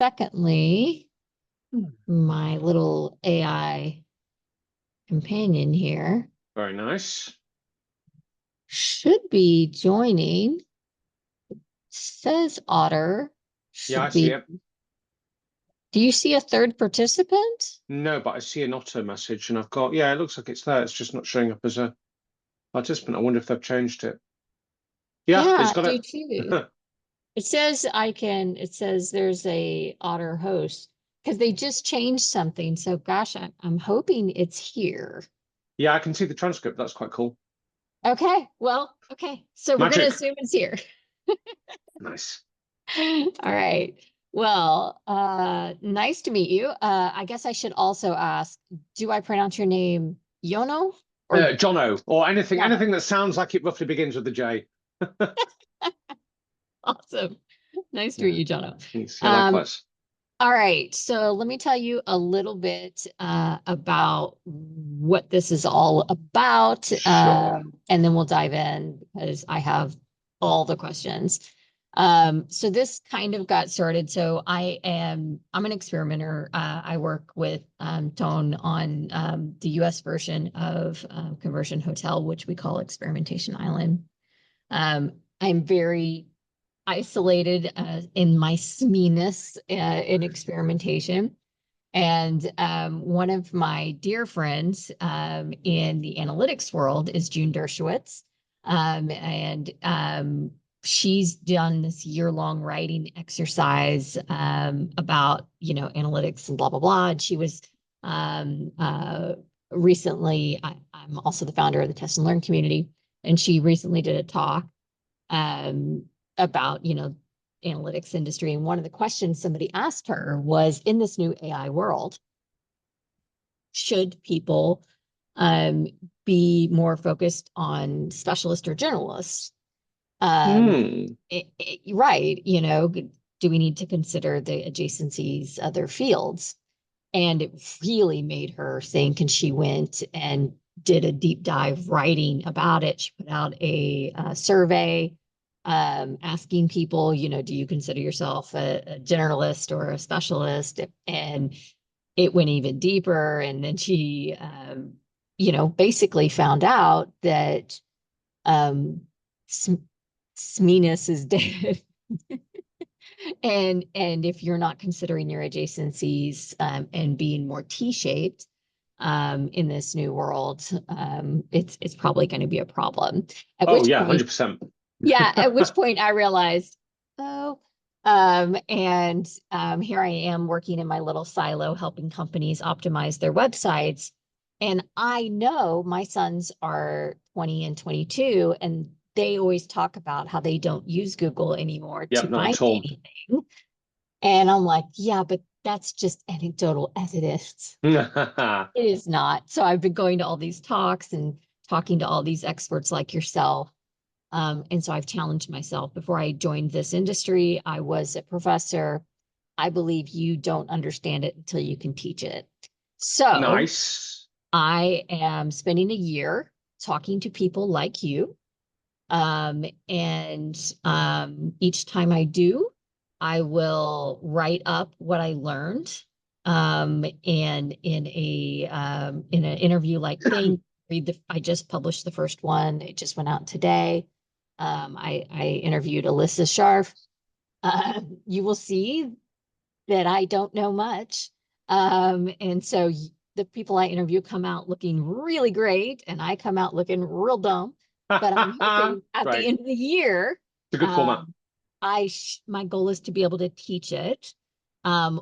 secondly, my little AI companion here Very nice. should be joining. Says Otter Yeah, I should see be. it. Do you see a third participant? No, but I see an Otter message and I've got, yeah, it looks like it's there. It's just not showing up as a participant. I wonder if they've changed it. Yeah, Yeah, it's I got do it. too. It says there's a Otter host because they just changed something. So gosh, I'm hoping it's here. Yeah, I can see the transcript. That's quite cool. Okay, well, okay. So we're gonna Magic. assume it's here. Nice. All right. Well, nice to meet you. I guess I should also ask, do I pronounce your name Jono or Jono, or Jono? anything that sounds like it roughly begins with the J. Awesome. Nice to meet Yeah, you, Jono. thanks. Yeah, Um, likewise. all right. So let me tell you a little bit about what this is all about, Sure. and then we'll dive in because I have all the questions. So this kind of got started. So I'm an experimenter. I work with Tone on the US version of Conversion Hotel, which we call Experimentation Island. I'm very isolated in my SME-ness in experimentation. And one of my dear friends in the analytics world is June Dershowitz. And she's done this year-long writing exercise about, analytics and blah, blah, blah. And she was um, uh, recently, I'm also the founder of the Test and Learn community. And she recently did a talk um, about, analytics industry. And one of the questions somebody asked her was, in this new AI world, should people um, be more focused on specialists or generalists? Hmm. Right, do we need to consider the adjacencies, other fields? And it really made her think, and she went and did a deep dive writing about it. She put out a survey asking people, do you consider yourself a generalist or a specialist? And it went even deeper. And then she, basically found out that SMENess is dead. And if you're not considering your adjacencies and being more T-shaped in this new world, it's probably going to be a problem. At Oh which yeah, point, 100%. yeah, at which point I realized, oh, and here I am working in my little silo, helping companies optimize their websites. And I know my sons are 20 and 22, and they always talk about how they don't use Google anymore Yep, to not find at all. anything. And I'm like, yeah, but that's just anecdotal evidence. It is not. So I've been going to all these talks and talking to all these experts like yourself. And so I've challenged myself. Before I joined this industry, I was a professor. I believe you don't understand it until you can teach it. So Nice. I am spending a year talking to people like you. And each time I do, I will write up what I learned. And in an interview like thing, I just published the first one. It just went out today. I interviewed Alyssa Sharf. You will see that I don't know much. And so the people I interview come out looking really great, and I come out looking real dumb. But I'm hoping at the Right. end of the year, It's a good format. um, my goal is to be able to teach it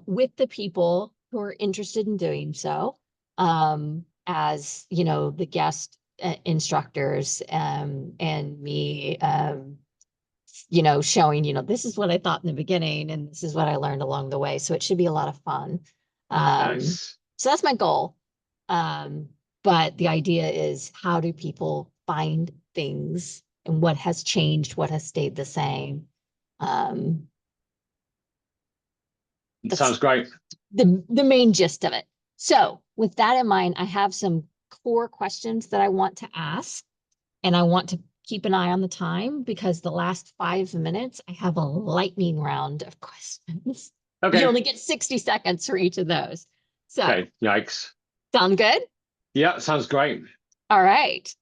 with the people who are interested in doing so, as the guest instructors, and me, showing, this is what I thought in the beginning and this is what I learned along the way. So it should be a lot of fun. Um, Nice. so that's my goal. Um, but the idea is, how do people find things, and what has changed, what has stayed the same? Um, that's Sounds great. the main gist of it. So with that in mind, I have some core questions that I want to ask, and I want to keep an eye on the time because the last 5 minutes I have a lightning round of questions. You Okay. only get 60 seconds for each of those. So, Okay. Yikes. sound good? Yeah, sounds great. All right.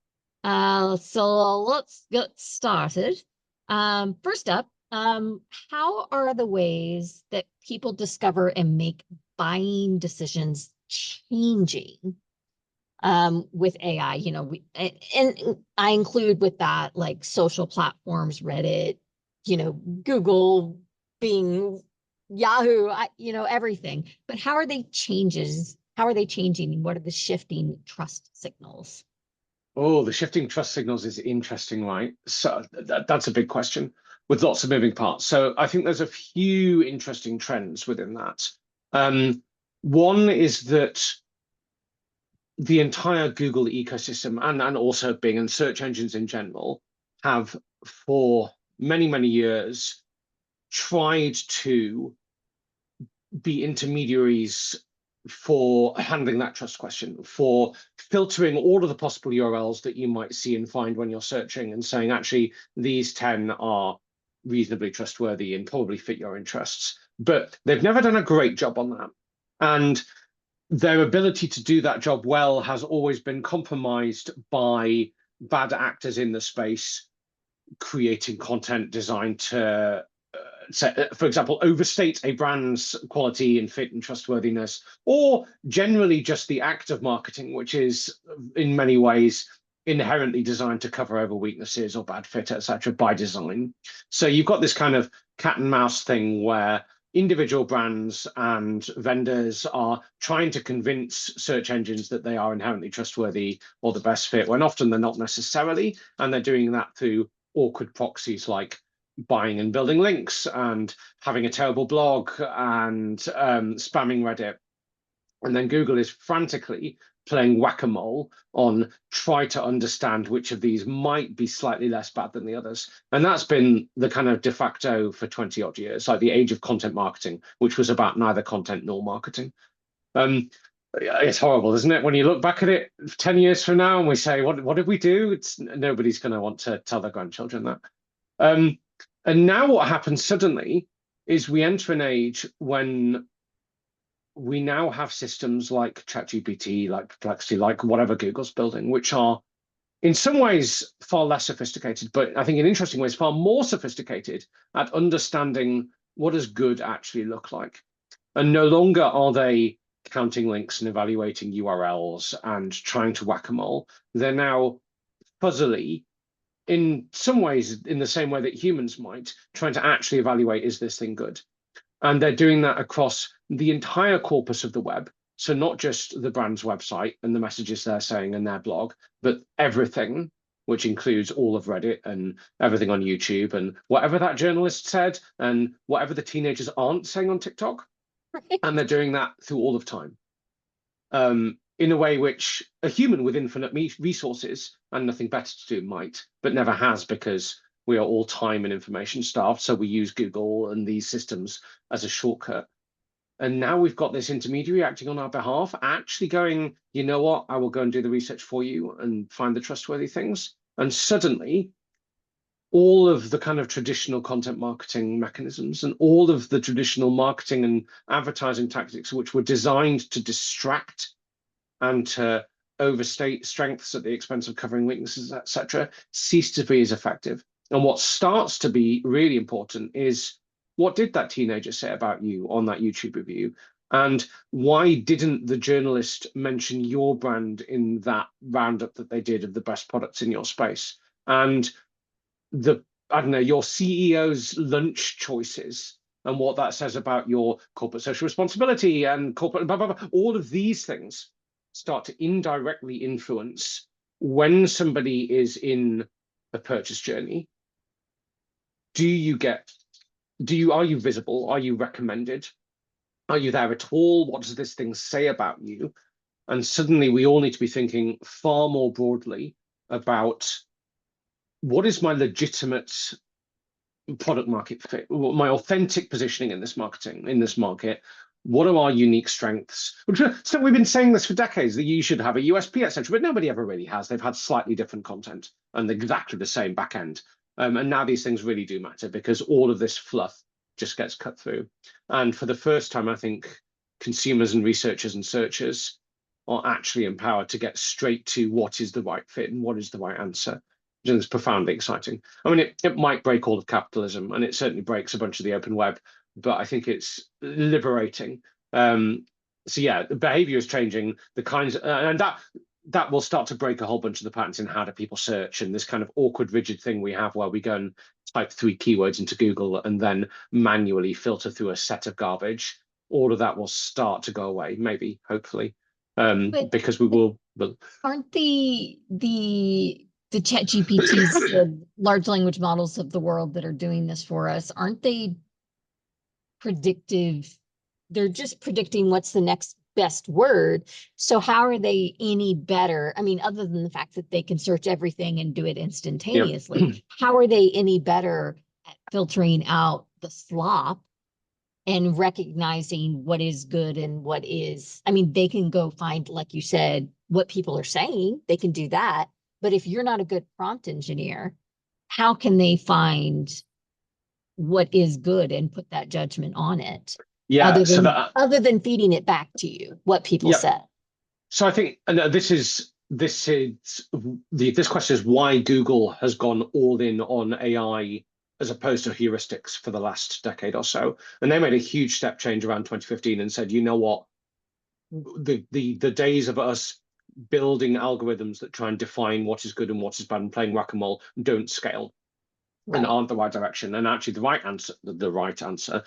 So let's get started. First up, how are the ways that people discover and make buying decisions changing with AI? And I include with that like social platforms, Reddit, Google, Bing, Yahoo, everything. But how are they changes? How are they changing? What are the shifting trust signals? Oh, the shifting trust signals is interesting, right? So that's a big question with lots of moving parts. So I think there's a few interesting trends within that. Um, One is that the entire Google ecosystem and also Bing and search engines in general have for many, many years tried to be intermediaries for handling that trust question, for filtering all of the possible URLs that you might see and find when you're searching and saying, actually, these 10 are reasonably trustworthy and probably fit your interests. But they've never done a great job on that. And their ability to do that job well has always been compromised by bad actors in the space creating content designed to for example, overstate a brand's quality and fit and trustworthiness, or generally just the act of marketing, which is in many ways inherently designed to cover over weaknesses or bad fit, etc., by design. So you've got this kind of cat and mouse thing where individual brands and vendors are trying to convince search engines that they are inherently trustworthy or the best fit, when often they're not necessarily, and they're doing that through awkward proxies like buying and building links and having a terrible blog and spamming Reddit. And then Google is frantically playing whack-a-mole on try to understand which of these might be slightly less bad than the others. And that's been the kind of de facto for 20 odd years, like the age of content marketing, which was about neither content nor marketing. It's horrible, isn't it? When you look back at it 10 years from now and we say, what did we do? Nobody's going to want to tell their grandchildren that. And now what happens suddenly is we enter an age when we now have systems like ChatGPT, like Perplexity, like whatever Google's building, which are in some ways far less sophisticated, but I think in interesting ways far more sophisticated at understanding what does good actually look like. And no longer are they counting links and evaluating URLs and trying to whack-a-mole. They're now fuzzily, in some ways, in the same way that humans might, trying to actually evaluate, is this thing good? And they're doing that across the entire corpus of the web. So not just the brand's website and the messages they're saying in their blog, but everything, which includes all of Reddit and everything on YouTube and whatever that journalist said and whatever the teenagers aren't saying on TikTok. Right. And they're doing that through all of time. In a way which a human with infinite resources and nothing better to do might, but never has, because we are all time and information starved. So we use Google and these systems as a shortcut. And now we've got this intermediary acting on our behalf, actually going, you know what, I will go and do the research for you and find the trustworthy things. And suddenly, all of the kind of traditional content marketing mechanisms and all of the traditional marketing and advertising tactics, which were designed to distract and to overstate strengths at the expense of covering weaknesses, etc., cease to be as effective. And what starts to be really important is, what did that teenager say about you on that YouTube review? And why didn't the journalist mention your brand in that roundup that they did of the best products in your space? And I don't know, your CEO's lunch choices and what that says about your corporate social responsibility and corporate blah, blah, blah. All of these things start to indirectly influence when somebody is in a purchase journey. Are you visible? Are you recommended? Are you there at all? What does this thing say about you? And suddenly we all need to be thinking far more broadly about, what is my legitimate product market fit, my authentic positioning in this market? What are our unique strengths? So we've been saying this for decades, that you should have a USP, etc., but nobody ever really has. They've had slightly different content and exactly the same back end. And now these things really do matter, because all of this fluff just gets cut through. And for the first time, I think consumers and researchers and searchers are actually empowered to get straight to what is the right fit and what is the right answer. Which is profoundly exciting. I mean, it might break all of capitalism, and it certainly breaks a bunch of the open web, but I think it's liberating. So yeah, the behavior is changing. The kinds, and that will start to break a whole bunch of the patterns in how do people search, and this kind of awkward, rigid thing we have where we go and type 3 keywords into Google and then manually filter through a set of garbage. All of that will start to go away, maybe, hopefully, because we will. Aren't the chat GPTs, the large language models of the world that are doing this for us, aren't they predictive? They're just predicting what's the next best word. So how are they any better? I mean, other than the fact that they can search everything and do it instantaneously, Yep. how are they any better at filtering out the slop and recognizing what is good and what is, I mean, they can go find, like you said, what people are saying, they can do that. But if you're not a good prompt engineer, how can they find what is good and put that judgment on it? Yeah, so that other than feeding it back to you, what people said. So I think, and this question is why Google has gone all in on AI as opposed to heuristics for the last decade or so. And they made a huge step change around 2015 and said, you know what, the days of us building algorithms that try and define what is good and what is bad and playing whack-a-mole don't scale and aren't the right direction. And actually the right answer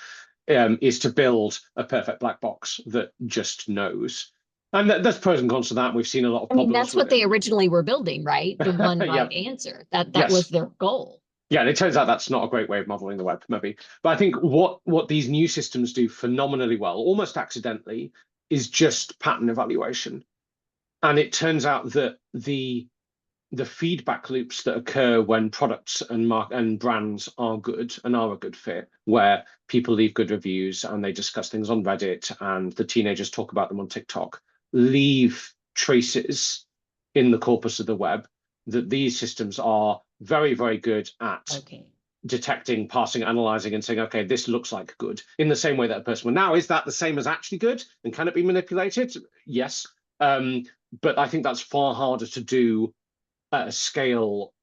is to build a perfect black box that just knows. And there's pros and cons to that. We've seen a lot of problems. I mean, that's what they originally were building, right? The one right answer. That was their goal. Yeah, and it turns out that's not a great way of modeling the web, maybe. But I think what these new systems do phenomenally well, almost accidentally, is just pattern evaluation. And it turns out that the feedback loops that occur when products and brands are good and are a good fit, where people leave good reviews and they discuss things on Reddit and the teenagers talk about them on TikTok, leave traces in the corpus of the web, that these systems are very, very good at detecting, parsing, analyzing, and saying, okay, this looks like good, in the same way that a person would. Now, is that the same as actually good? And can it be manipulated? Yes. But I think that's far harder to do at a scale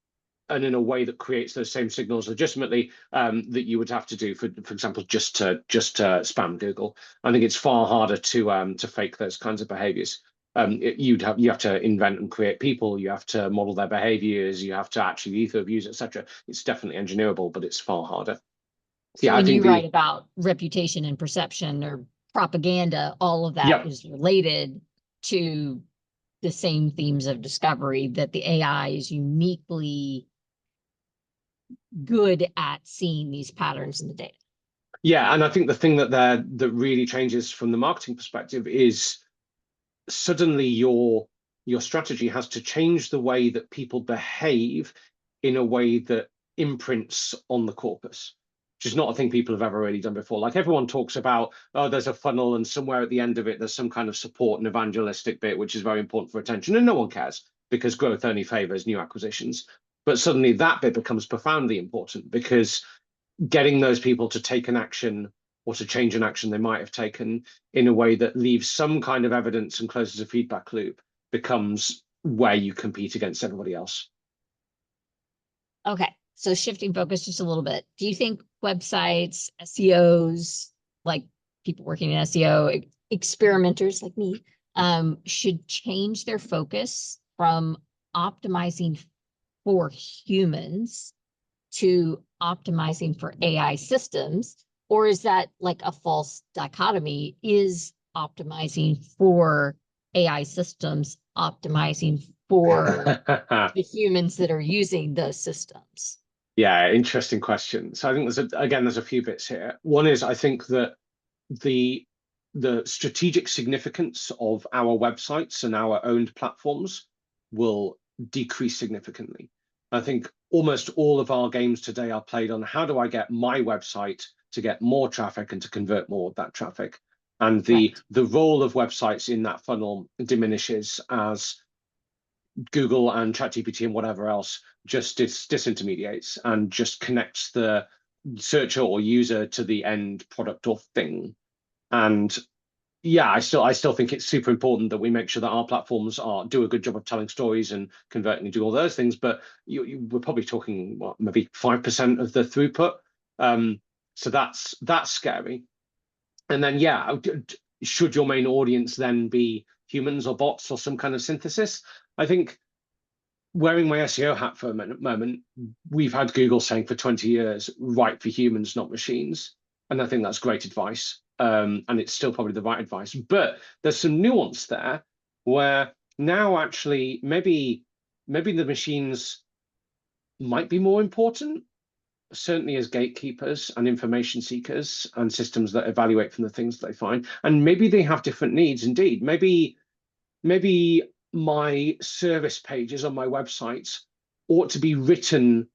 and in a way that creates those same signals legitimately that you would have to do, for example, just to spam Google. I think it's far harder to fake those kinds of behaviors. You have to invent and create people. You have to model their behaviors. You have to actually ether views, etc. It's definitely engineerable, but it's far harder. So yeah, when you write about reputation and perception or propaganda, all of that is related to the same themes of discovery, that the AI is uniquely good at seeing these patterns in the data. Yeah, and I think the thing that really changes from the marketing perspective is suddenly your strategy has to change the way that people behave in a way that imprints on the corpus, which is not a thing people have ever really done before. Like everyone talks about, oh, there's a funnel and somewhere at the end of it, there's some kind of support and evangelistic bit, which is very important for attention. And no one cares because growth only favors new acquisitions. But suddenly that bit becomes profoundly important because getting those people to take an action or to change an action they might have taken in a way that leaves some kind of evidence and closes a feedback loop becomes where you compete against everybody else. Okay, so shifting focus just a little bit. Do you think websites, SEOs, like people working in SEO, experimenters like me, should change their focus from optimizing for humans to optimizing for AI systems? Or is that like a false dichotomy? Is optimizing for AI systems optimizing for the humans that are using those systems? Yeah, interesting question. So I think there's a few bits here. One is I think that the strategic significance of our websites and our owned platforms will decrease significantly. I think almost all of our games today are played on how do I get my website to get more traffic and to convert more of that traffic. And the role of websites in that funnel diminishes as Google and ChatGPT and whatever else just disintermediates and just connects the searcher or user to the end product or thing. And yeah, I still think it's super important that we make sure that our platforms do a good job of telling stories and converting and do all those things. But we're probably talking maybe 5% of the throughput. So that's scary. And then yeah, should your main audience then be humans or bots or some kind of synthesis? I think wearing my SEO hat for a moment, we've had Google saying for 20 years, write for humans, not machines. And I think that's great advice. And it's still probably the right advice. But there's some nuance there where now actually maybe the machines might be more important, certainly as gatekeepers and information seekers and systems that evaluate from the things that they find. And maybe they have different needs indeed. Maybe my service pages on my website ought to be written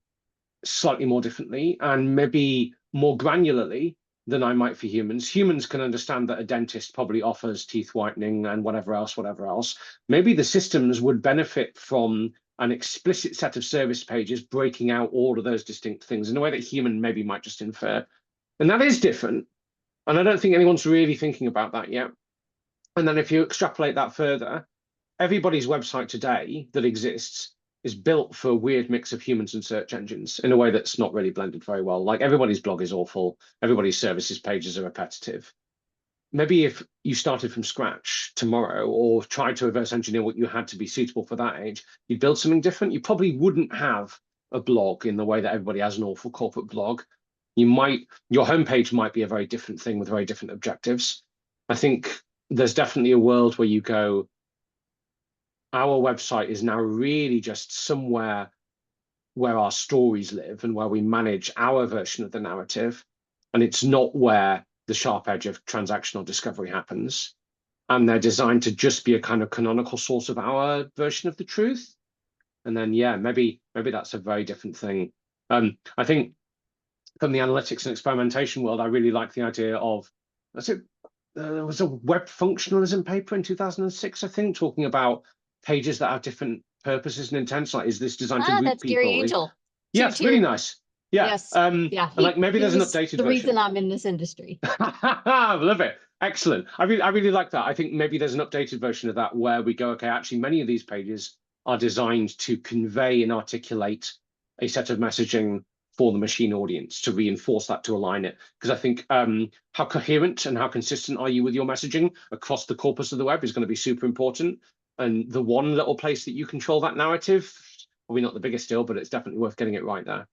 slightly more differently and maybe more granularly than I might for humans. Humans can understand that a dentist probably offers teeth whitening and whatever else. Maybe the systems would benefit from an explicit set of service pages breaking out all of those distinct things in a way that human maybe might just infer. And that is different. And I don't think anyone's really thinking about that yet. And then if you extrapolate that further, everybody's website today that exists is built for a weird mix of humans and search engines in a way that's not really blended very well. Like everybody's blog is awful, everybody's services pages are repetitive. Maybe if you started from scratch tomorrow or tried to reverse engineer what you had to be suitable for that age, you'd build something different. You probably wouldn't have a blog in the way that everybody has an awful corporate blog. Your homepage might be a very different thing with very different objectives. I think there's definitely a world where you go, our website is now really just somewhere where our stories live and where we manage our version of the narrative. And it's not where the sharp edge of transactional discovery happens. And they're designed to just be a kind of canonical source of our version of the truth. And then, yeah, maybe that's a very different thing. I think from the analytics and experimentation world, I really like the idea of, there was a web functionalism paper in 2006, I think, talking about pages that have different purposes and intents. Like, is this designed to loop That's Gary people? Angel. Yeah, it's really nice. Yeah. Yes. Yeah. And like maybe there's an updated the version. reason I'm in this industry. I love it. Excellent. I really like that. I think maybe there's an updated version of that where we go, okay, actually, many of these pages are designed to convey and articulate a set of messaging for the machine audience, to reinforce that, to align it. Because I think how coherent and how consistent are you with your messaging across the corpus of the web is going to be super important. And the one little place that you control that narrative, probably not the biggest deal, but it's definitely worth getting it right there.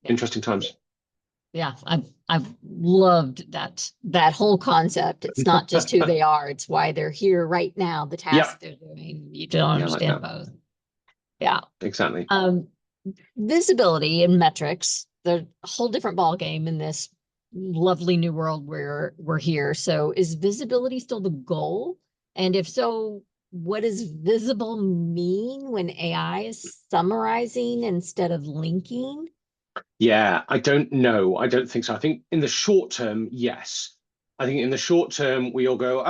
Yeah. Interesting times. Yeah, I've loved that whole concept. It's not just who they are, it's why they're here right now, the task they're doing. You don't understand both. Yeah. Exactly. Visibility and metrics, they're a whole different ball game in this lovely new world where we're here. So is visibility still the goal? And if so, what does visible mean when AI is summarizing instead of linking? Yeah, I don't know. I don't think so. I think in the short term, yes. I think in the short term, we all go,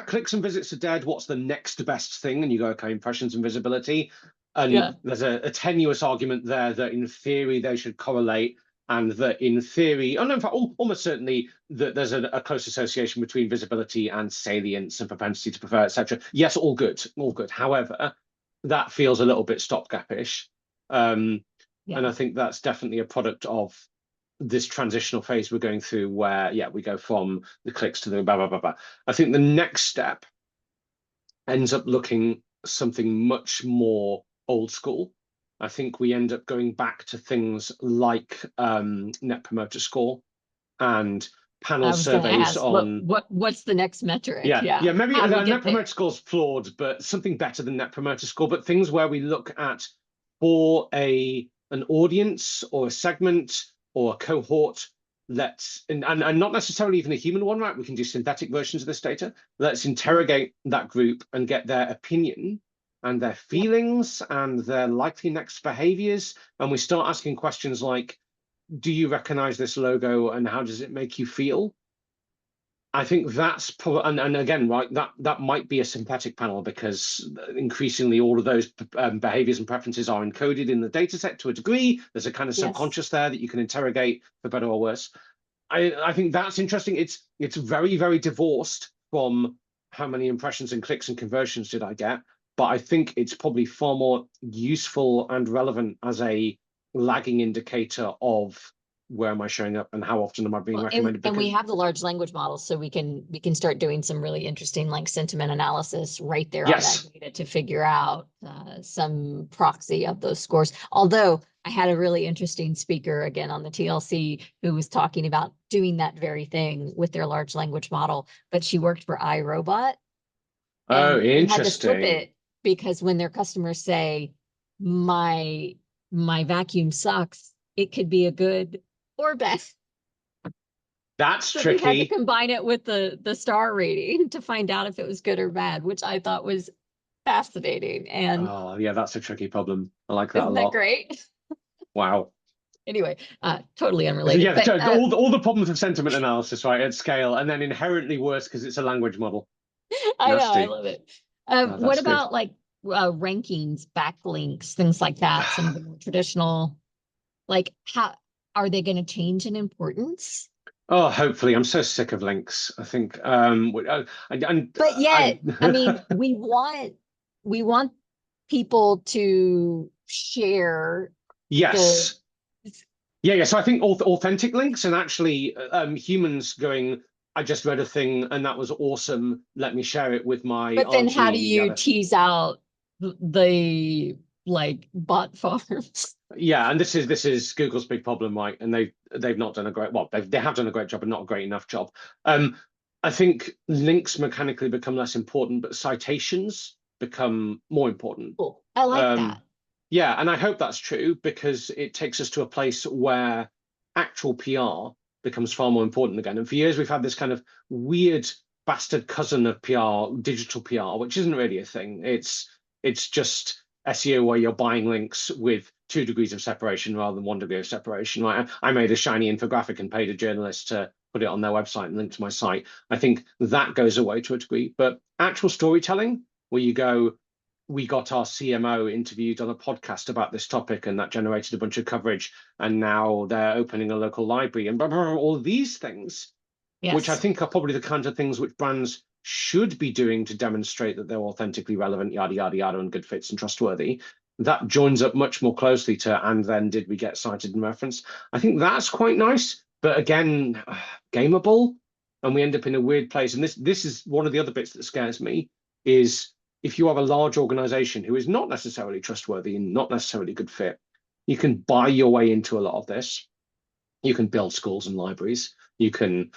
clicks and visits are dead. What's the next best thing? And you go, okay, impressions and visibility. And there's a tenuous argument there that in theory they should correlate, and that in theory, and in fact, almost certainly that there's a close association between visibility and salience and propensity to prefer, etc. Yes, all good, all good. However, that feels a little bit stopgapish. And I think that's definitely a product of this transitional phase we're going through where, yeah, we go from the clicks to the blah, blah, blah, blah. I think the next step ends up looking something much more old school. I think we end up going back to things like Net Promoter Score and panel surveys on what's the next metric. Yeah, maybe Net Promoter Score's flawed, but something better than Net Promoter Score. But things where we look at, for an audience or a segment or a cohort, and not necessarily even a human one, right? We can do synthetic versions of this data. Let's interrogate that group and get their opinion and their feelings and their likely next behaviors. And we start asking questions like, do you recognize this logo and how does it make you feel? I think that's probably, and again, right, that might be a synthetic panel because increasingly all of those behaviors and preferences are encoded in the data set to a degree. There's a kind of Yes. subconscious there that you can interrogate for better or worse. I think that's interesting. It's very, very divorced from how many impressions and clicks and conversions did I get. But I think it's probably far more useful and relevant as a lagging indicator of where am I showing up and how often am I being Well, recommended, and we because have the large language models, so we can start doing some really interesting like sentiment analysis right there on that yes. data to figure out some proxy of those scores. Although I had a really interesting speaker again on the TLC who was talking about doing that very thing with their large language model, but she worked for iRobot Oh, and she had to flip interesting. it because when their customers say my my vacuum sucks, it could be a good or bad. That's So they had to tricky. combine it with the star rating to find out if it was good or bad, which I thought was fascinating. And Oh, yeah, that's a tricky problem. I like that a isn't that lot. great? Wow. Anyway, totally So unrelated, yeah, but all the problems of sentiment analysis, right, at scale, and then inherently worse because it's a language model. I know, I Nasty. love it. Oh, What that's good. about like rankings, backlinks, things like that? Some of the more traditional, like how are they going to change in importance? Oh, hopefully. I'm so sick of links. I think But I yet, I mean, we want people to share the yes. Yeah, yeah. So I think authentic links and actually humans going, I just read a thing and that was awesome. Let me share it with my but then how do auntie. you Yada. tease out the like bot farms? Yeah, and this is Google's big problem, right? And they've not done a great, well, they have done a great job, but not a great enough job. Um, I think links mechanically become less important, but citations become more important. Cool. I like Um, that. yeah, and I hope that's true because it takes us to a place where actual PR becomes far more important again. And for years we've had this kind of weird bastard cousin of PR, digital PR, which isn't really a thing. It's just SEO where you're buying links with 2 degrees of separation rather than 1 degree of separation. Right? I made a shiny infographic and paid a journalist to put it on their website and link to my site. I think that goes away to a degree, but actual storytelling where you go, we got our CMO interviewed on a podcast about this topic, and that generated a bunch of coverage. And now they're opening a local library and blah, blah, blah, all these things, which I Yes. think are probably the kinds of things which brands should be doing to demonstrate that they're authentically relevant, yada, yada, yada, and good fits and trustworthy. That joins up much more closely to, and then did we get cited and referenced? I think that's quite nice. But again, gameable. And we end up in a weird place. And this is one of the other bits that scares me is if you have a large organization who is not necessarily trustworthy and not necessarily good fit, you can buy your way into a lot of this. You can build schools and libraries. You can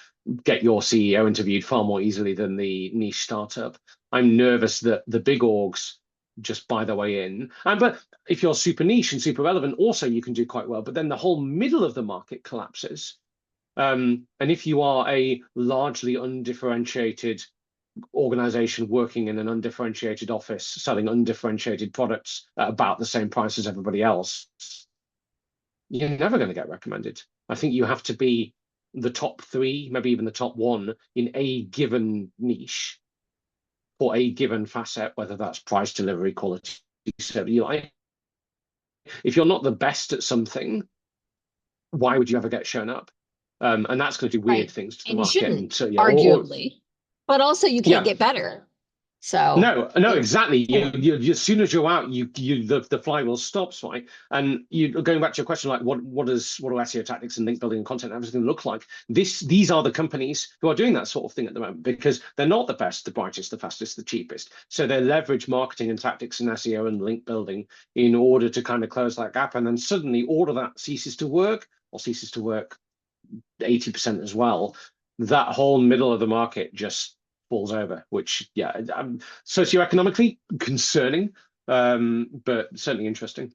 get your CEO interviewed far more easily than the niche startup. I'm nervous that the big orgs just buy their way in. But if you're super niche and super relevant, also you can do quite well. But then the whole middle of the market collapses. And if you are a largely undifferentiated organization working in an undifferentiated office, selling undifferentiated products at about the same price as everybody else, you're never going to get recommended. I think you have to be the top three, maybe even the top one in a given niche for a given facet, whether that's price, delivery, quality. So if you're not the best at something, why would you ever get shown up? And that's going to do weird Right. things to the And you market. shouldn't, And so, yeah, arguably. But also you can't yeah, get better. So no, no, it's exactly. cool. As soon as you're out, the flywheel stops, right? And you going back to your question, like what do SEO tactics and link building and content and everything look like? These are the companies who are doing that sort of thing at the moment because they're not the best, the brightest, the fastest, the cheapest. So they leverage marketing and tactics and SEO and link building in order to kind of close that gap. And then suddenly all of that ceases to work or ceases to work 80% as well. That whole middle of the market just falls over, which, yeah, socioeconomically concerning, but certainly interesting.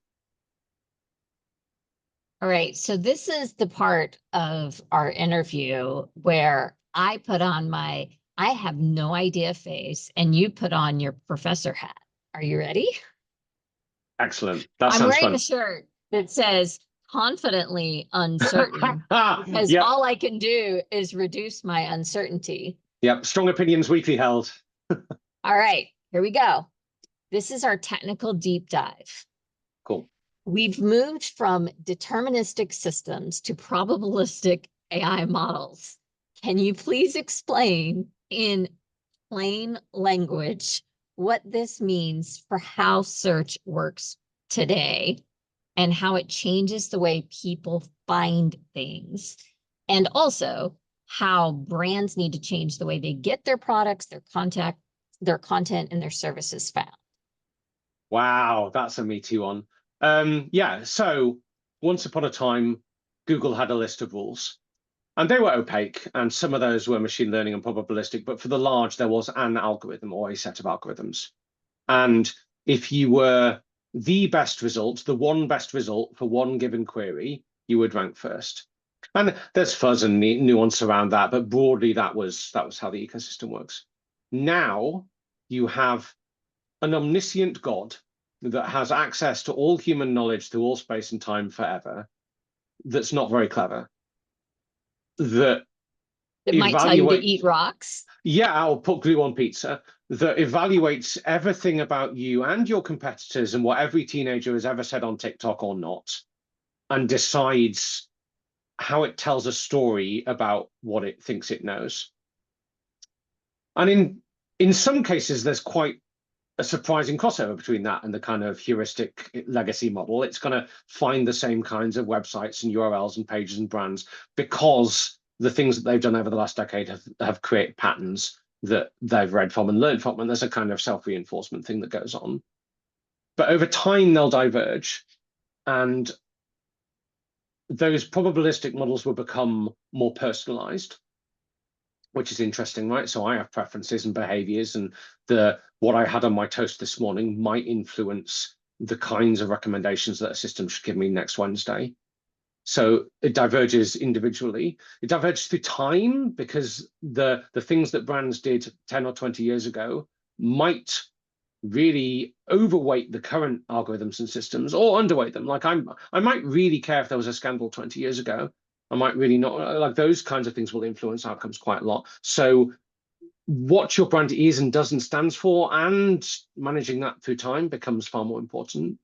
All right. So this is the part of our interview where I put on my I have no idea face and you put on your professor hat. Are you ready? Excellent. That I'm sounds wearing a fun. shirt that says confidently uncertain because Yep. all I can do is reduce my uncertainty. Yep. Strong opinions weekly held. All right, here we go. This is our technical deep dive. Cool. We've moved from deterministic systems to probabilistic AI models. Can you please explain in plain language what this means for how search works today and how it changes the way people find things? And also how brands need to change the way they get their products, their content, and their services found. Wow, that's a meaty one. Yeah, so once upon a time, Google had a list of rules, and they were opaque, and some of those were machine learning and probabilistic, but for the large, there was an algorithm or a set of algorithms. And if you were the best result, the one best result for one given query, you would rank first. And there's fuzz and nuance around that, but broadly, that was how the ecosystem works. Now you have an omniscient God that has access to all human knowledge through all space and time forever, that's not very clever, that It might tell you to eat rocks. Yeah, I'll put glue on pizza, that evaluates everything about you and your competitors and what every teenager has ever said on TikTok or not, and decides how it tells a story about what it thinks it knows. And in some cases, there's quite a surprising crossover between that and the kind of heuristic legacy model. It's going to find the same kinds of websites and URLs and pages and brands because the things that they've done over the last decade have created patterns that they've read from and learned from. And there's a kind of self-reinforcement thing that goes on. But over time, they'll diverge. And those probabilistic models will become more personalized, which is interesting, right? So I have preferences and behaviors, and what I had on my toast this morning might influence the kinds of recommendations that a system should give me next Wednesday. So it diverges individually. It diverges through time because the things that brands did 10 or 20 years ago might really overweight the current algorithms and systems or underweight them. Like I might really care if there was a scandal 20 years ago. I might really not. Like those kinds of things will influence outcomes quite a lot. So what your brand is and does and stands for, and managing that through time becomes far more important.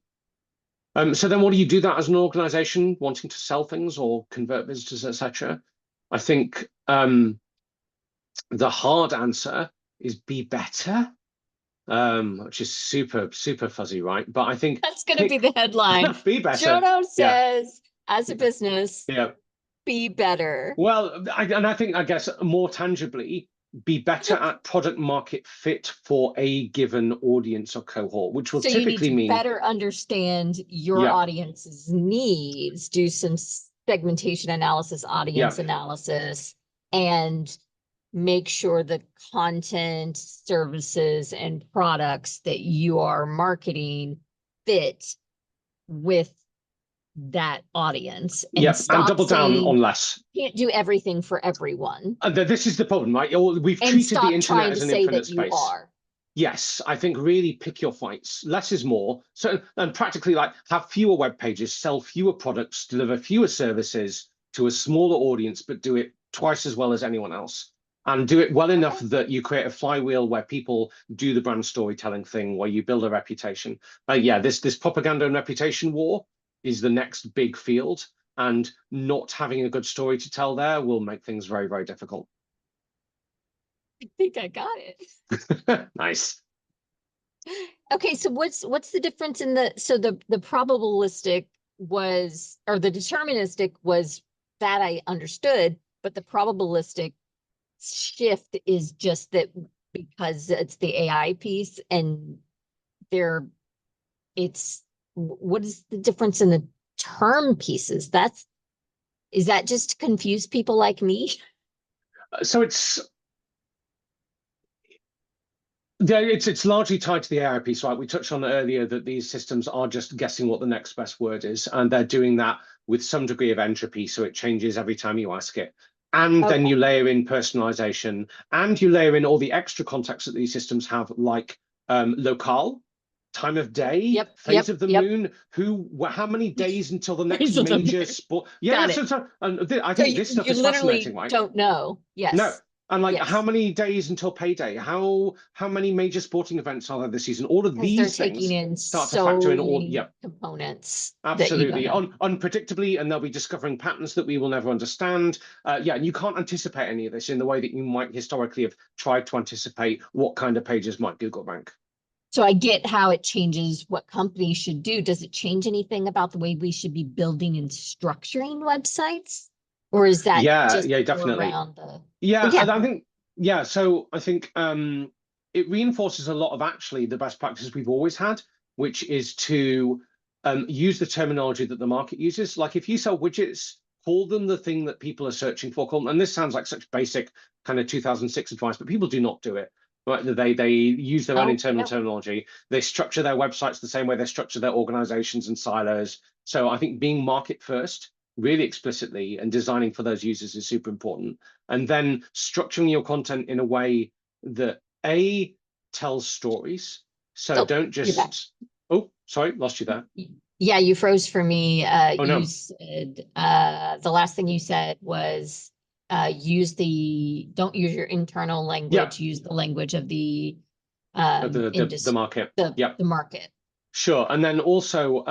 So then what do you do that as an organization wanting to sell things or convert visitors, etc.? I think the hard answer is be better, which is super, super fuzzy, right? But I think that's going to be the headline. Be better. Jono says, as a business, be better. Well, I think, I guess, more tangibly, be better at product market fit for a given audience or cohort, which will typically mean better understand your audience's needs, do some segmentation analysis, audience analysis, and make sure the content, services, and products that you are marketing fit with that audience. And double down on less. Can't do everything for everyone. This is the problem, right? We've treated the internet as an infinite space. Yes, I think really pick your fights. Less is more. So, and practically like have fewer web pages, sell fewer products, deliver fewer services to a smaller audience, but do it twice as well as anyone else. And do it well enough that you create a flywheel where people do the brand storytelling thing, where you build a reputation. This propaganda and reputation war is the next big field, and not having a good story to tell there will make things very, very difficult. I think I got it. Nice. Okay, so what's the difference in the probabilistic was, or the deterministic was, that I understood, but the probabilistic shift is just that because it's the AI piece and what is the difference in the term pieces? Is that just to confuse people like me? So it's largely tied to the AI piece, right? We touched on earlier that these systems are just guessing what the next best word is, and they're doing that with some degree of entropy, so it changes every time you ask it. And then you layer in personalization, and you layer in all the extra context that these systems have, like locale, time of day, phase of the moon, how many days until the next major sport. I think this stuff is fascinating, right? Don't know. Yes. No, And like, how Yes, many days until payday? How many major sporting events are there this season? All of because they're these taking things in start to factor in so all. many Yeah, components that you absolutely. gotta. Unpredictably, and they'll be discovering patterns that we will never understand. Yeah, and you can't anticipate any of this in the way that you might historically have tried to anticipate what kind of pages might Google rank. So I get how it changes what companies should do. Does it change anything about the way we should be building and structuring websites? Or is that Yeah, just yeah, more definitely. around the, Yeah, yeah, and I think yeah, so I think it reinforces a lot of actually the best practices we've always had, which is to use the terminology that the market uses. Like if you sell widgets, call them the thing that people are searching for. Call them, and this sounds like such basic kind of 2006 advice, but people do not do it. Right? They use their own oh, internal no, terminology. They structure their websites the same way they structure their organizations and silos. So I think being market first really explicitly and designing for those users is super important, and then structuring your content in a way that A, tells stories. So oh, don't you're back. just, oh, sorry, lost you there. Yeah, you froze for me. Oh You no, said, the last thing you said was, don't use your internal yeah, language, use the language of the, the market. Yeah, the market. sure. And then also,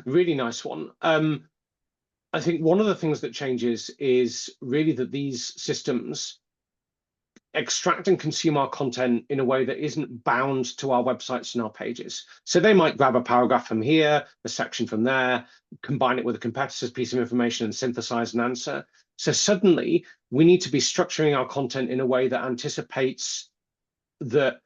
really nice one. I think one of the things that changes is really that these systems extract and consume our content in a way that isn't bound to our websites and our pages. So they might grab a paragraph from here, a section from there, combine it with a competitor's piece of information and synthesize an answer. So suddenly we need to be structuring our content in a way that anticipates that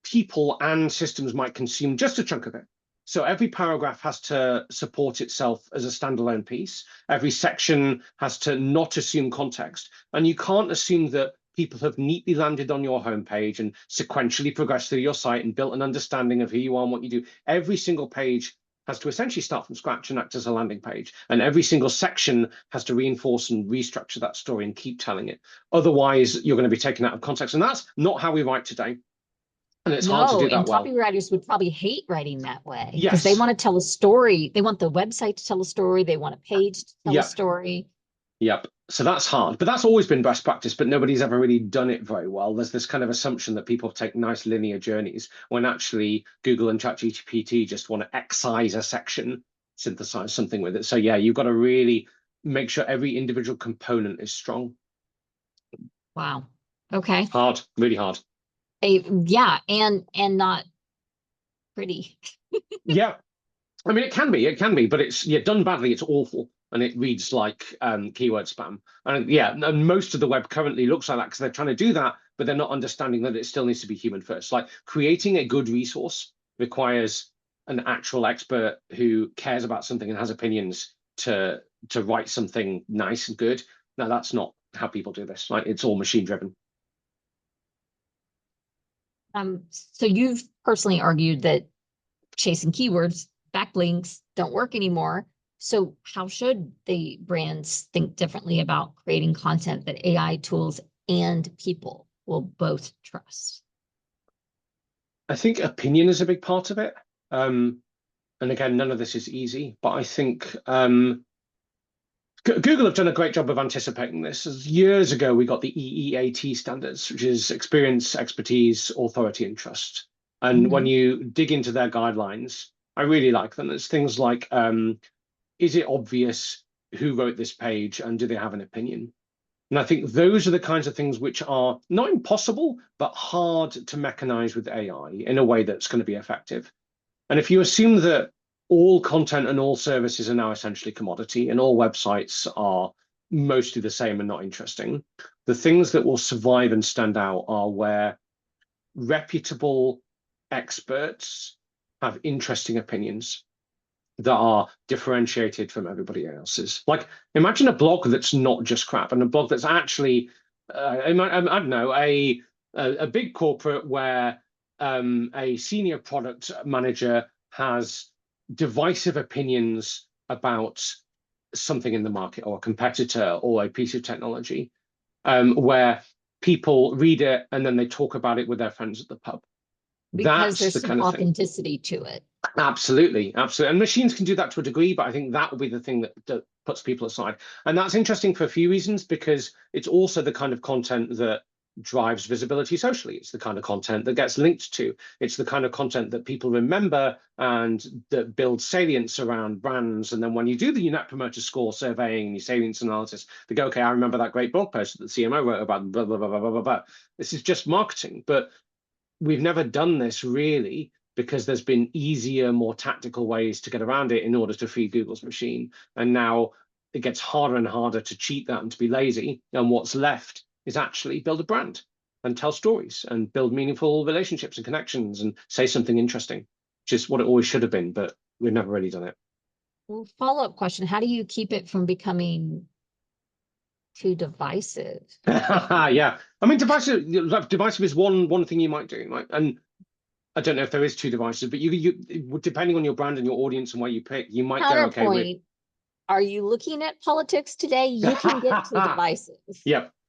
people and systems might consume just a chunk of it. So every paragraph has to support itself as a standalone piece. Every section has to not assume context. And you can't assume that people have neatly landed on your homepage and sequentially progressed through your site and built an understanding of who you are and what you do. Every single page has to essentially start from scratch and act as a landing page. And every single section has to reinforce and restructure that story and keep telling it. Otherwise, you're going to be taken out of context. And that's not how we write today. And it's hard to No, do and that well. copywriters would probably hate writing that way because they Yes. want to tell a story. They want the website to tell a story. They want a page to tell a Yep. story. Yep. So that's hard, but that's always been best practice, but nobody's ever really done it very well. There's this kind of assumption that people take nice linear journeys when actually Google and ChatGPT just want to excise a section, synthesize something with it. So yeah, you've got to really make sure every individual component is strong. Wow. Okay. Hard, really hard. Yeah, and not pretty. Yeah. I mean, it can be, but it's yeah, done badly, it's awful. And it reads like keyword spam. And yeah, and most of the web currently looks like that because they're trying to do that, but they're not understanding that it still needs to be human first. Like creating a good resource requires an actual expert who cares about something and has opinions to write something nice and good. Now that's not how people do this. Like it's all machine driven. So you've personally argued that chasing keywords, backlinks don't work anymore. So how should the brands think differently about creating content that AI tools and people will both trust? I think opinion is a big part of it. And again, none of this is easy, but I think Google have done a great job of anticipating this. As years ago, we got the EEAT standards, which is experience, expertise, authority, and trust. And when Mhm. you dig into their guidelines, I really like them. There's things like, is it obvious who wrote this page and do they have an opinion? And I think those are the kinds of things which are not impossible, but hard to mechanize with AI in a way that's going to be effective. And if you assume that all content and all services are now essentially commodity and all websites are mostly the same and not interesting, the things that will survive and stand out are where reputable experts have interesting opinions that are differentiated from everybody else's. Like, imagine a blog that's not just crap and a blog that's actually, I don't know, a big corporate where a senior product manager has divisive opinions about something in the market or a competitor or a piece of technology, where people read it and then they talk about it with their friends at the pub. Because That's there's the some kind of thing. authenticity to it. Absolutely, absolutely. And machines can do that to a degree, but I think that will be the thing that puts people aside. And that's interesting for a few reasons, because it's also the kind of content that drives visibility socially. It's the kind of content that gets linked to. It's the kind of content that people remember and that builds salience around brands. And then when you do the Net Promoter Score surveying, your salience analysis, they go, okay, I remember that great blog post that the CMO wrote about blah, blah, blah, blah, blah, blah, blah. This is just marketing. But we've never done this really because there's been easier, more tactical ways to get around it in order to feed Google's machine. And now it gets harder and harder to cheat that and to be lazy. And what's left is actually build a brand and tell stories and build meaningful relationships and connections and say something interesting, which is what it always should have been, but we've never really done it. Well, follow-up question, how do you keep it from becoming too divisive? Yeah, I mean, divisive is one thing you might do, right? And I don't know if there is two devices, but you depending on your brand and your audience and where you pick, you might go, okay, Counterpoint, are you looking at politics today? You can get too divisive.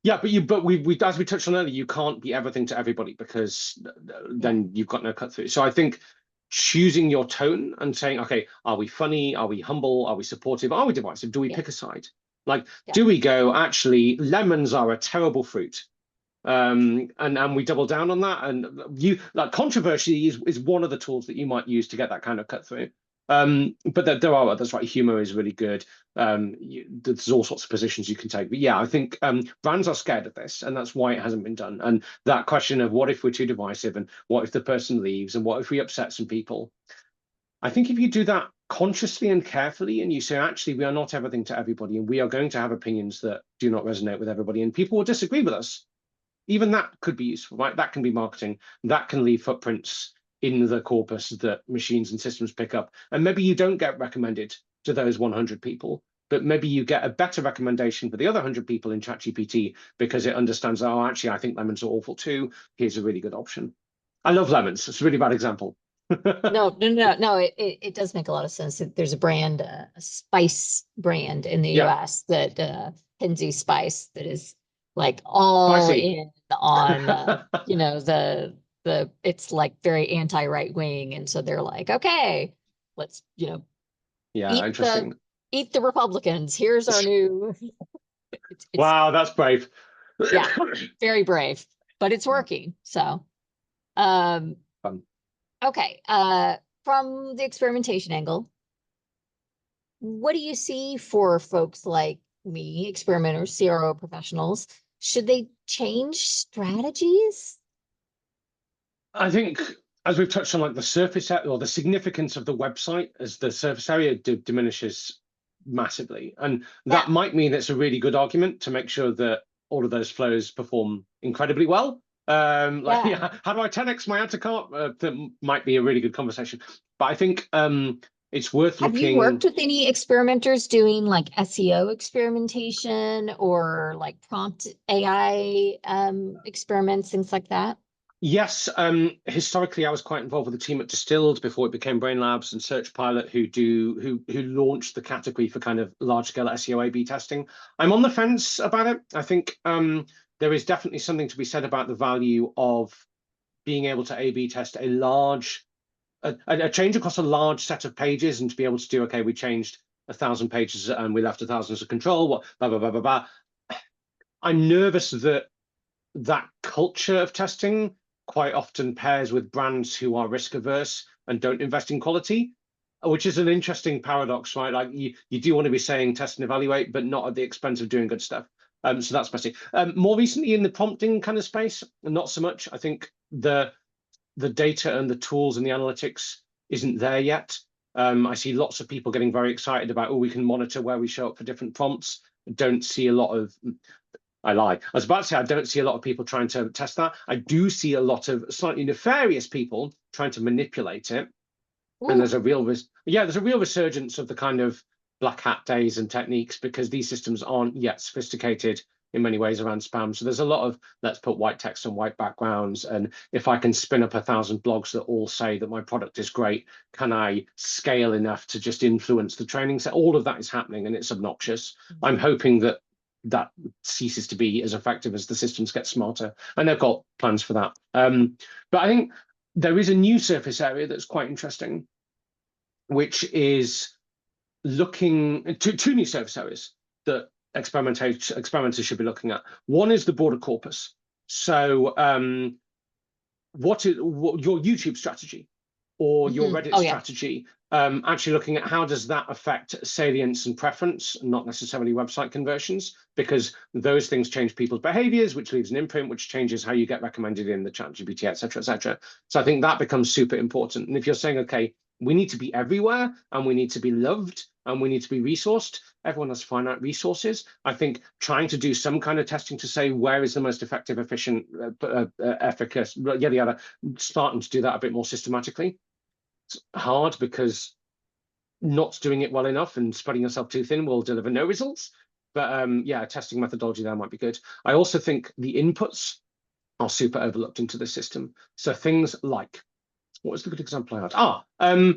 Yeah, but we as we touched on earlier, you can't be everything to everybody, because then you've got no cut through. So I think choosing your tone and saying, okay, are we funny? Are we humble? Are we supportive? Are we divisive? Do we pick a side? Like, do we go, actually, lemons are a terrible fruit? And we double down on that, and you like controversy is one of the tools that you might use to get that kind of cut through. But there are others, right? Humor is really good. There's all sorts of positions you can take. But yeah, I think brands are scared of this, and that's why it hasn't been done. And that question of what if we're too divisive, and what if the person leaves, and what if we upset some people? I think if you do that consciously and carefully, and you say, actually, we are not everything to everybody, and we are going to have opinions that do not resonate with everybody, and people will disagree with us. Even that could be useful, right? That can be marketing. That can leave footprints in the corpus that machines and systems pick up. And maybe you don't get recommended to those 100 people, but maybe you get a better recommendation for the other 100 people in ChatGPT because it understands, oh, actually, I think lemons are awful too. Here's a really good option. I love lemons. It's a really bad example. No, it does make a lot of sense. There's a brand, a spice brand in the US that Henzi Spice, that is like all Spicy. in on the it's like very anti-right wing, and so they're like, okay, let's Yeah, interesting. Eat the Republicans. Here's our new. Wow, that's brave. Yeah, very brave, but it's working. So, Fun. okay. From the experimentation angle, what do you see for folks like me, experimenters, CRO professionals? Should they change strategies? I think, as we've touched on, like the surface or the significance of the website as the surface area diminishes massively, and that might mean it's a really good argument to make sure that all of those flows perform incredibly well. How do I 10x my add to cart? That might be a really good conversation, but I think it's worth looking. Have you worked with any experimenters doing like SEO experimentation or like prompt AI experiments, things like that? Yes, historically, I was quite involved with the team at Distilled before it became Brain Labs, and Search Pilot, who launched the category for kind of large-scale SEO A/B testing. I'm on the fence about it. I think there is definitely something to be said about the value of being able to A/B test a change across a large set of pages, and to be able to do, okay, we changed 1,000 pages and we left 1,000 as a control. What blah blah blah blah blah. I'm nervous that culture of testing quite often pairs with brands who are risk averse and don't invest in quality, which is an interesting paradox, right? Like you do want to be saying test and evaluate, but not at the expense of doing good stuff. So that's messy. More recently in the prompting kind of space, not so much. I think the data and the tools and the analytics isn't there yet. I see lots of people getting very excited about, oh, we can monitor where we show up for different prompts. Don't see a lot of I lie. I was about to say I don't see a lot of people trying to test that. I do see a lot of slightly nefarious people trying to manipulate it. Ooh. And there's a real resurgence of the kind of black hat days and techniques, because these systems aren't yet sophisticated in many ways around spam. So there's a lot of, let's put white text on white backgrounds. And if I can spin up 1,000 blogs that all say that my product is great, can I scale enough to just influence the training set? All of that is happening, and it's obnoxious. Mm-hmm. I'm hoping that ceases to be as effective as the systems get smarter, and they've got plans for that. But I think there is a new surface area that's quite interesting, which is looking two new service areas that experimenters should be looking at. One is the broader corpus. So what your YouTube strategy or your Reddit Oh, yeah. strategy, actually looking at how does that affect salience and preference, not necessarily website conversions, because those things change people's behaviors, which leaves an imprint, which changes how you get recommended in the ChatGPT, et cetera, et cetera. So I think that becomes super important. And if you're saying, okay, we need to be everywhere and we need to be loved and we need to be resourced, everyone has finite resources. I think trying to do some kind of testing to say where is the most effective, efficient, efficacious, yada, yada, starting to do that a bit more systematically. It's hard because not doing it well enough and spreading yourself too thin will deliver no results. But yeah, testing methodology there might be good. I also think the inputs are super overlooked into the system. So things like, what was the good example I had?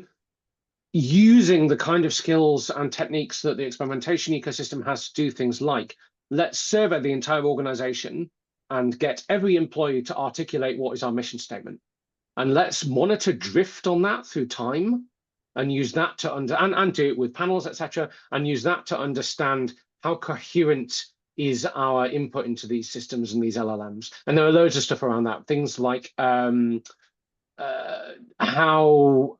Using the kind of skills and techniques that the experimentation ecosystem has to do things like, let's survey the entire organization and get every employee to articulate what is our mission statement. And let's monitor drift on that through time and use that to and do it with panels, etc., and use that to understand how coherent is our input into these systems and these LLMs. And there are loads of stuff around that. Things like how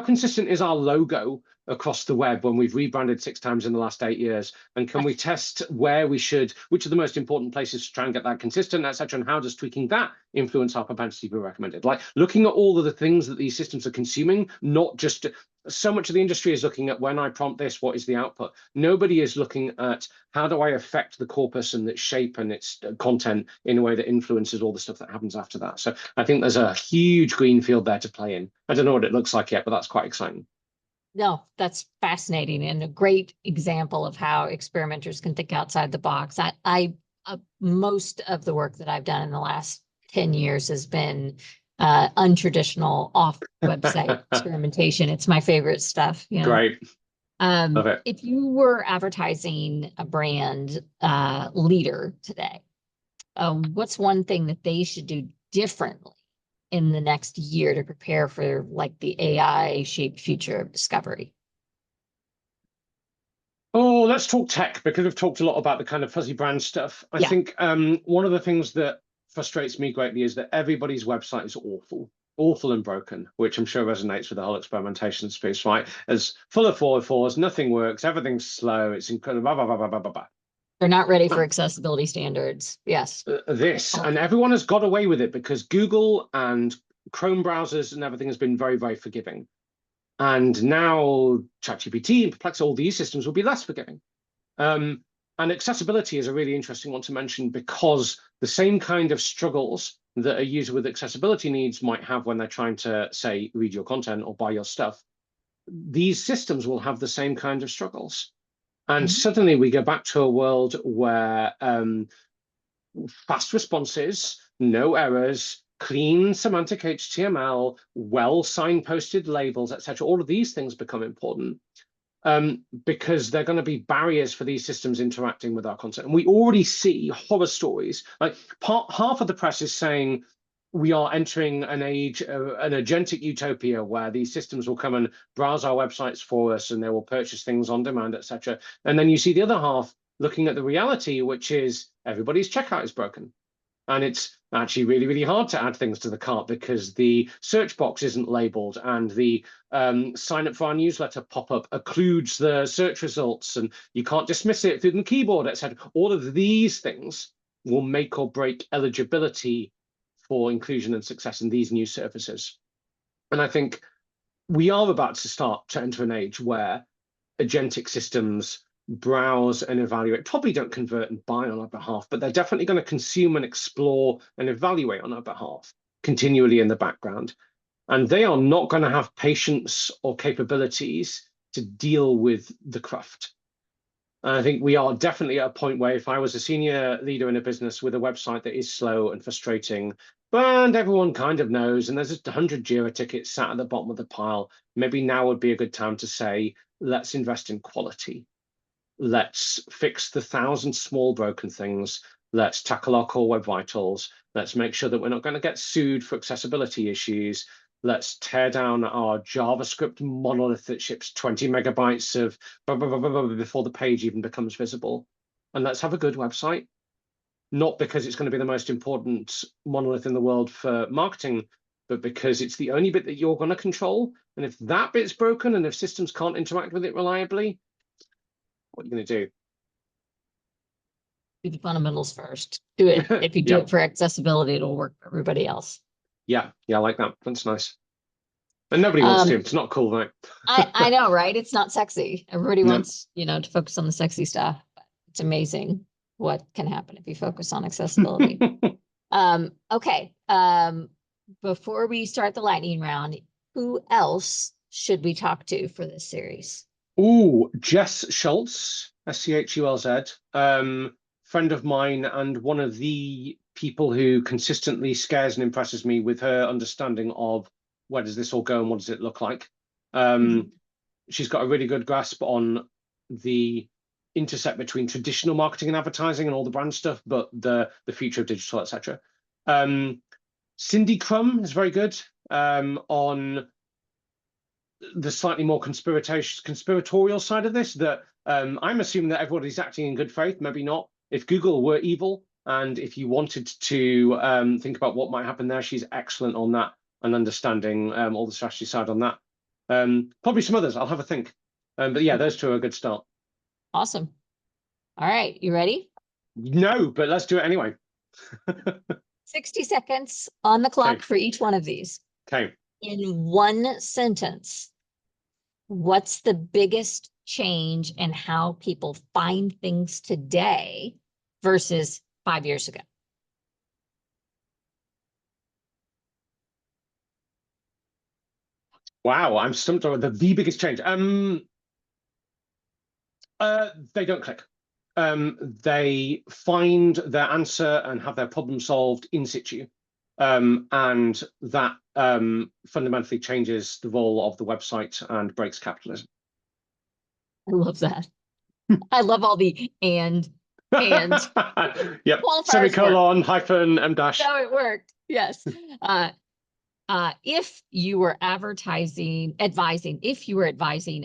consistent is our logo across the web when we've rebranded 6 times in the last 8 years, and can we test where we should, which are the most important places to try and get that consistent, etc., and how does tweaking that influence our propensity to be recommended? Like looking at all of the things that these systems are consuming, not just so much of the industry is looking at when I prompt this, what is the output? Nobody is looking at how do I affect the corpus and its shape and its content in a way that influences all the stuff that happens after that. So I think there's a huge green field there to play in. I don't know what it looks like yet, but that's quite exciting. No, that's fascinating and a great example of how experimenters can think outside the box. Most of the work that I've done in the last 10 years has been untraditional off website experimentation. It's my favorite stuff, you know. Great. Love it. If you were advertising a brand leader today, what's one thing that they should do differently in the next year to prepare for like the AI shaped future of discovery? Oh, let's talk tech, because we've talked a lot about the kind of fuzzy brand stuff. I think one of the things that frustrates me greatly is that everybody's website is awful and broken, which I'm sure resonates with the whole experimentation space, right? As full of 404s, nothing works, everything's slow, it's incredible, blah, blah, blah, blah, blah, blah. They're not ready for accessibility standards. Yes. And everyone has got away with it because Google and Chrome browsers and everything has been very, very forgiving. And now ChatGPT and Perplexity, all these systems will be less forgiving. And accessibility is a really interesting one to mention, because the same kind of struggles that a user with accessibility needs might have when they're trying to, say, read your content or buy your stuff, these systems will have the same kind of struggles. And suddenly we go back to a world where fast responses, no errors, clean semantic HTML, well signposted labels, etc. All of these things become important because they're going to be barriers for these systems interacting with our content. And we already see horror stories. Like half of the press is saying we are entering an age, an agentic utopia where these systems will come and browse our websites for us and they will purchase things on demand, etc. And then you see the other half looking at the reality, which is everybody's checkout is broken. And it's actually really, really hard to add things to the cart because the search box isn't labeled and the sign up for our newsletter pop-up occludes the search results and you can't dismiss it through the keyboard, etc. All of these things will make or break eligibility for inclusion and success in these new services. And I think we are about to start to enter an age where agentic systems browse and evaluate, probably don't convert and buy on our behalf, but they're definitely going to consume and explore and evaluate on our behalf continually in the background. And they are not going to have patience or capabilities to deal with the craft. And I think we are definitely at a point where if I was a senior leader in a business with a website that is slow and frustrating, and everyone kind of knows, and there's just 100 JIRA tickets sat at the bottom of the pile, maybe now would be a good time to say, let's invest in quality. Let's fix the 1,000 small broken things. Let's tackle our core web vitals. Let's make sure that we're not going to get sued for accessibility issues. Let's tear down our JavaScript monolith that ships 20 megabytes of blah, blah, blah, blah, blah, before the page even becomes visible. And let's have a good website. Not because it's going to be the most important monolith in the world for marketing, but because it's the only bit that you're going to control. And if that bit's broken and if systems can't interact with it reliably, what are you going to do? Do the fundamentals first. Do it. If you do Yeah. it for accessibility, it'll work for everybody else. Yeah, I like that. That's nice. And nobody wants to. It's not cool, right? I know, right? It's not sexy. Everybody No. wants, to focus on the sexy stuff. But it's amazing what can happen if you focus on accessibility. Okay. Before we start the lightning round, who else should we talk to for this series? Ooh, Jess Schultz, Schulz, friend of mine and one of the people who consistently scares and impresses me with her understanding of where does this all go and what does it look like. She's got a really good grasp on the intersect between traditional marketing and advertising and all the brand stuff, but the future of digital, etc. Cindy Crum is very good on the slightly more conspiratorial side of this, that I'm assuming that everybody's acting in good faith, maybe not. If Google were evil and if you wanted to think about what might happen there, she's excellent on that and understanding all the strategy side on that. Probably some others, I'll have a think. But yeah, those two are a good start. Awesome. All right, you ready? No, but let's do it anyway. 60 seconds on the clock Okay. for each one of these. Okay. In one sentence, what's the biggest change in how people find things today versus 5 years ago? Wow, I'm stumped on the biggest change. They don't click. They find their answer and have their problem solved in situ. And that fundamentally changes the role of the website and breaks capitalism. I love that. I love all the and Yep. Semicolon, hyphen, M dash. So it worked. Yes. If you were advising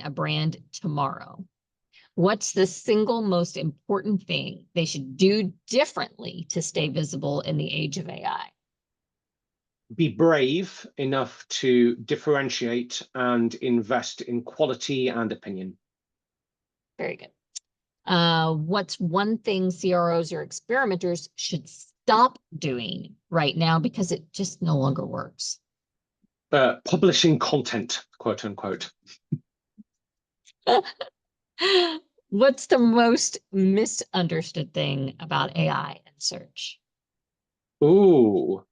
a brand tomorrow, what's the single most important thing they should do differently to stay visible in the age of AI? Be brave enough to differentiate and invest in quality and opinion. Very good. What's one thing CROs or experimenters should stop doing right now because it just no longer works? Publishing content, quote unquote. What's the most misunderstood thing about AI and search? Ooh,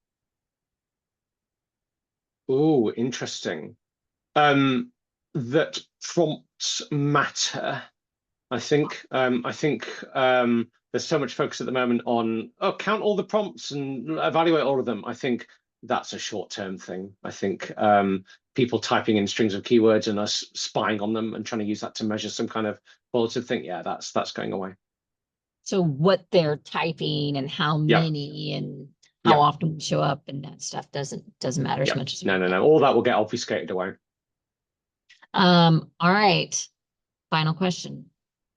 interesting. That prompts matter. I think there's so much focus at the moment on count all the prompts and evaluate all of them. I think that's a short-term thing. I think people typing in strings of keywords and us spying on them and trying to use that to measure some kind of qualitative thing. Yeah, that's going away. So what they're typing and how many and how often we show up and that stuff doesn't matter as much as no. All that will get obfuscated away. All right. Final question.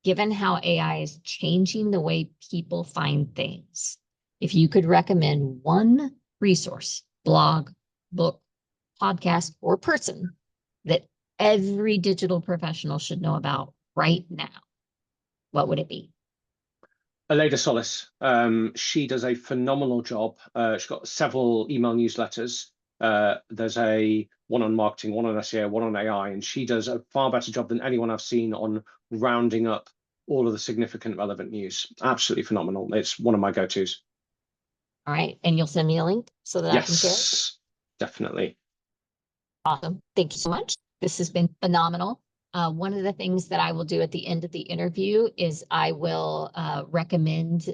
Given how AI is changing the way people find things, if you could recommend one resource, blog, book, podcast, or person that every digital professional should know about right now, what would it be? Aleda Solis, she does a phenomenal job. She's got several email newsletters. There's a one on marketing, one on SEO, one on AI, and she does a far better job than anyone I've seen on rounding up all of the significant relevant news. Absolutely phenomenal. It's one of my go-tos. All right. And you'll send me a link so that I can share? Yes, definitely. Awesome. Thank you so much. This has been phenomenal. One of the things that I will do at the end of the interview is I will recommend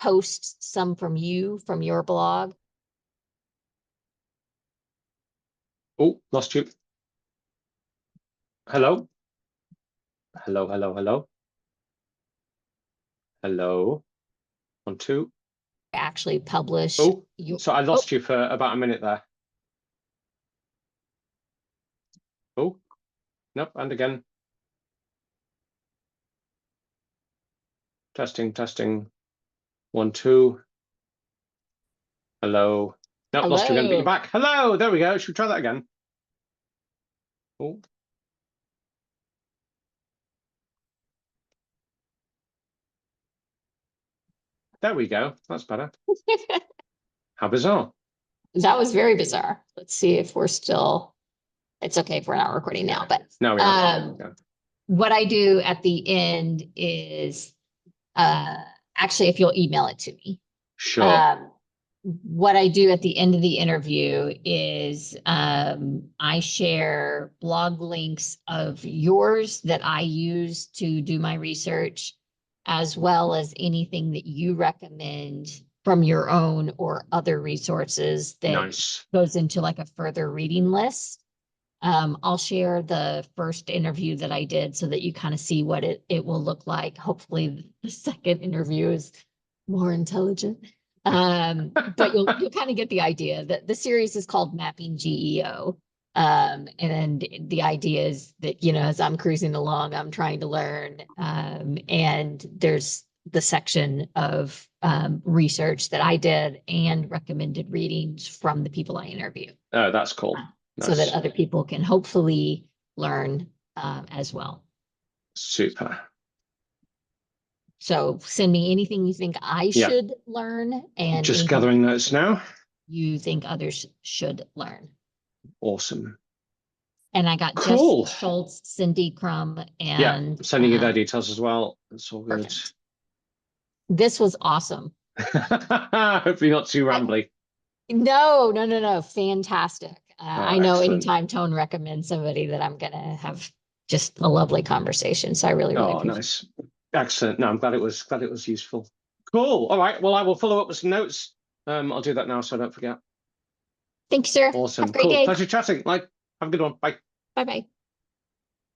posts, some from your blog. Oh, lost you. Hello? Hello, hello, hello. Hello. 1, 2. Actually publish. Oh, so I lost you for about a minute there. Oh, nope. And again. Testing, testing. 1, 2. Hello. No, lost you again, but you're back. Hello. There we go. Should we try that again? Oh. There we go. That's better. How bizarre. That was very bizarre. Let's see if we're still, it's okay if we're not recording now, but No, we are. What I do at the end is actually, if you'll email it to me. Sure. What I do at the end of the interview is I share blog links of yours that I use to do my research, as well as anything that you recommend from your own or other resources that goes into like a further reading list. I'll share the first interview that I did so that you kind of see what it will look like. Hopefully the second interview is more intelligent. But you'll kind of get the idea that the series is called Mapping GEO. And the idea is that, you know, as I'm cruising along, I'm trying to learn. And there's the section of research that I did and recommended readings from the people I interview. Oh, that's cool. Nice. So that other people can hopefully learn as well. Super. So send me anything you think I should learn, and just gathering notes now. You think others should learn. Awesome. And I got Jess Schultz, Cindy Crum, and sending you their details as well. That's all good. Perfect. This was awesome. Hopefully not too rambly. No. Fantastic. I know excellent. anytime Tone recommends somebody that I'm going to have just a lovely conversation. So I really appreciate nice. Excellent. No, I'm glad it was useful. Cool. All right. Well, I will follow up with some notes. I'll do that now so I don't forget. Thank you, sir. Awesome. Have a great day. Pleasure chatting. Have a good one. Bye. Bye-bye.